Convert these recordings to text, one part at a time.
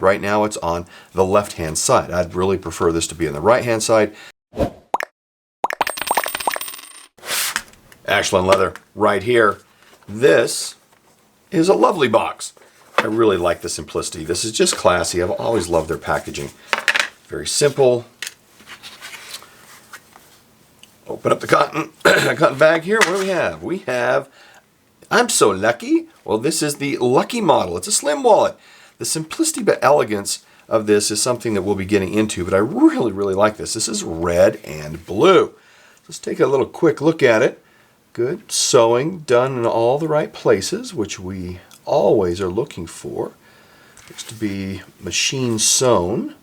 Right now it's on the left-hand side. I'd really prefer this to be on the right-hand side. Ashland Leather right here. This is a lovely box. I really like the simplicity. This is just classy. I've always loved their packaging. Very simple. Open up the cotton bag here. What do we have? We have, I'm so lucky. Well, this is the Lucky model. It's a slim wallet. The simplicity but elegance of this is something that we'll be getting into, but I really, really like this. This is red and blue. Let's take a little quick look at it. Good sewing done in all the right places, which we always are looking for. Looks to be machine sewn.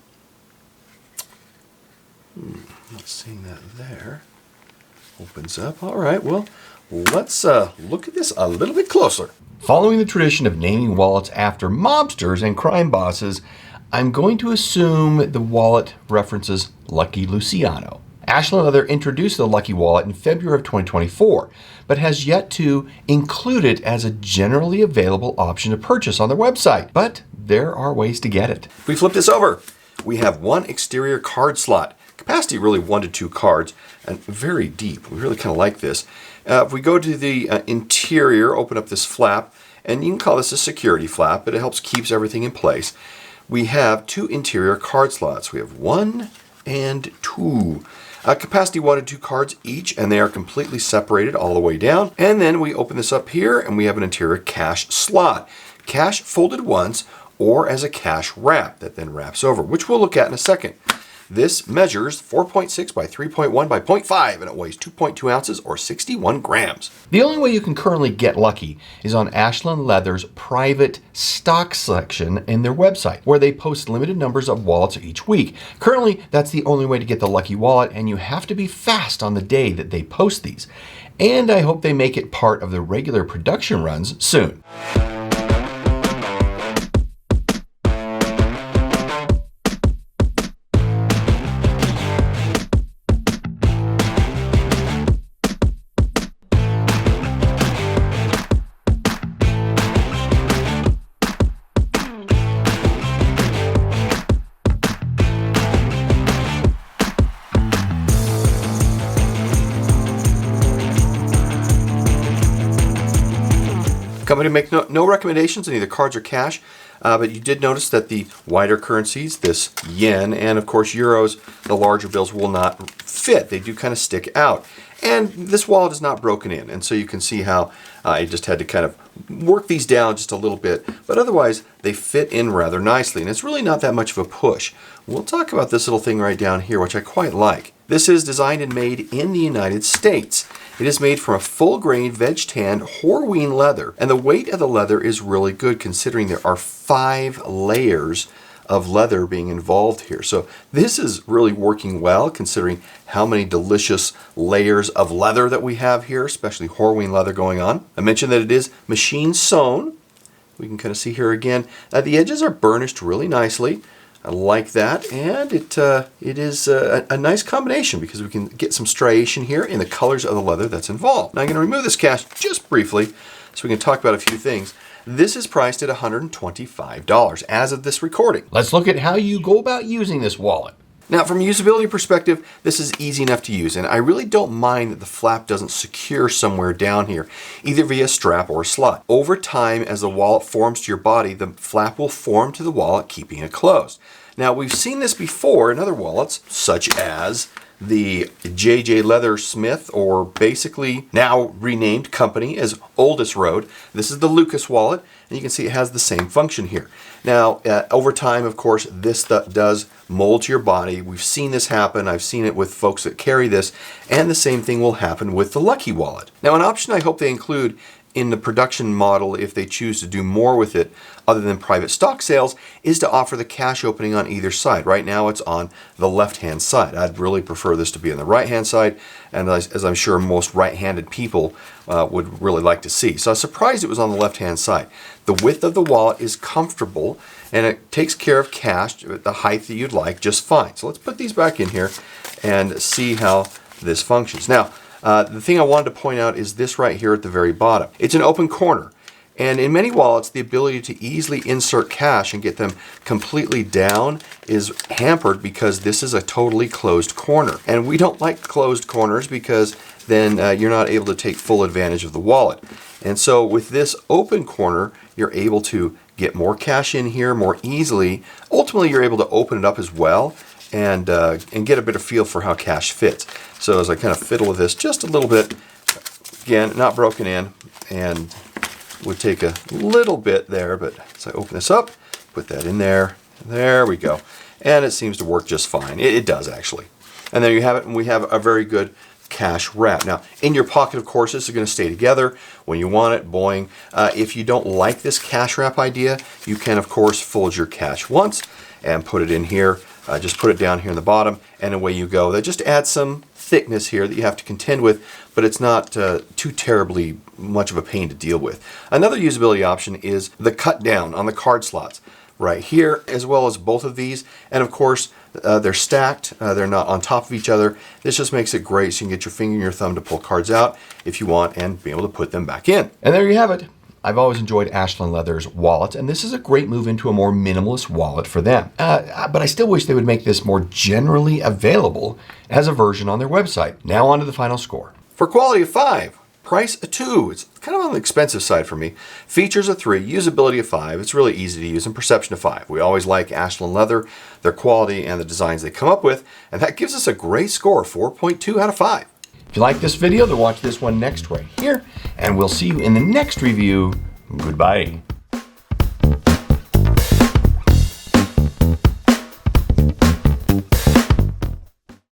Not seeing that there. Opens up. All right, well, let's look at this a little bit closer. Following the tradition of naming wallets after mobsters and crime bosses, I'm going to assume the wallet references Lucky Luciano. Ashland Leather introduced the Lucky wallet in February of 2024, but has yet to include it as a generally available option to purchase on their website. But there are ways to get it. If we flip this over, we have one exterior card slot. Capacity really 1 to 2 cards, and very deep. We really kind of like this. If we go to the interior, open up this flap, and you can call this a security flap, but it helps keeps everything in place. We have 2 interior card slots. We have 1 and 2. Capacity 1 and 2 cards each, and they are completely separated all the way down. And then we open this up here, and we have an interior cash slot. Cash folded once, or as a cash wrap that then wraps over, which we'll look at in a second. This measures 4.6 by 3.1 by 0.5, and it weighs 2.2 ounces or 61 grams. The only way you can currently get Lucky is on Ashland Leather's private stock section in their website, where they post limited numbers of wallets each week. Currently, that's the only way to get the Lucky wallet, and you have to be fast on the day that they post these. And I hope they make it part of the regular production runs soon. Company make no recommendations on either cards or cash, but you did notice that the wider currencies, this yen and of course euros, the larger bills will not fit. They do kind of stick out. And this wallet is not broken in, and so you can see how I just had to kind of work these down just a little bit, but otherwise they fit in rather nicely, and it's really not that much of a push. We'll talk about this little thing right down here, which I quite like. This is designed and made in the United States. It is made from a full-grain, veg-tanned Horween leather, and the weight of the leather is really good considering there are 5 layers of leather being involved here. So this is really working well considering how many delicious layers of leather that we have here, especially Horween leather going on. I mentioned that it is machine sewn. We can kind of see here again. The edges are burnished really nicely. I like that, and it is a nice combination because we can get some striation here in the colors of the leather that's involved. Now I'm going to remove this cash just briefly so we can talk about a few things. This is priced at $125 as of this recording. Let's look at how you go about using this wallet. Now, from a usability perspective, this is easy enough to use, and I really don't mind that the flap doesn't secure somewhere down here, either via strap or slot. Over time, as the wallet forms to your body, the flap will form to the wallet, keeping it closed. Now, we've seen this before in other wallets, such as the JJ Leather Smith, or basically now renamed company as Oldest Road. This is the Lucas wallet, and you can see it has the same function here. Now, over time, of course, this does mold to your body. We've seen this happen. I've seen it with folks that carry this, and the same thing will happen with the Lucky wallet. Now, an option I hope they include in the production model, if they choose to do more with it other than private stock sales, is to offer the cash opening on either side. Right now it's on the left-hand side. I'd really prefer this to be on the right-hand side, and as I'm sure most right-handed people would really like to see. So I was surprised it was on the left-hand side. The width of the wallet is comfortable, and it takes care of cash at the height that you'd like just fine. So let's put these back in here and see how this functions. Now, the thing I wanted to point out is this right here at the very bottom. It's an open corner. And in many wallets, the ability to easily insert cash and get them completely down is hampered because this is a totally closed corner. And we don't like closed corners because then you're not able to take full advantage of the wallet. And so with this open corner, you're able to get more cash in here more easily. Ultimately, you're able to open it up as well and get a bit of feel for how cash fits. So as I kind of fiddle with this just a little bit, again, not broken in, and would take a little bit there, but as I open this up, put that in there. There we go. And it seems to work just fine. It does actually. And there you have it, and we have a very good cash wrap. Now, in your pocket, of course, this is going to stay together when you want it, boing. If you don't like this cash wrap idea, you can, of course, fold your cash once and put it in here. Just put it down here in the bottom, and away you go. That just adds some thickness here that you have to contend with, but it's not too terribly much of a pain to deal with. Another usability option is the cut down on the card slots right here, as well as both of these. And of course, they're stacked. They're not on top of each other. This just makes it great so you can get your finger and your thumb to pull cards out if you want and be able to put them back in. And there you have it. I've always enjoyed Ashland Leather's wallet, and this is a great move into a more minimalist wallet for them. But I still wish they would make this more generally available as a version on their website. Now on to the final score. For quality of 5, price a 2. It's kind of on the expensive side for me. Features a 3, usability a 5. It's really easy to use, and perception a 5. We always like Ashland Leather, their quality, and the designs they come up with, and that gives us a great score, 4.2 out of 5. If you like this video, then watch this one next right here, and we'll see you in the next review. Goodbye.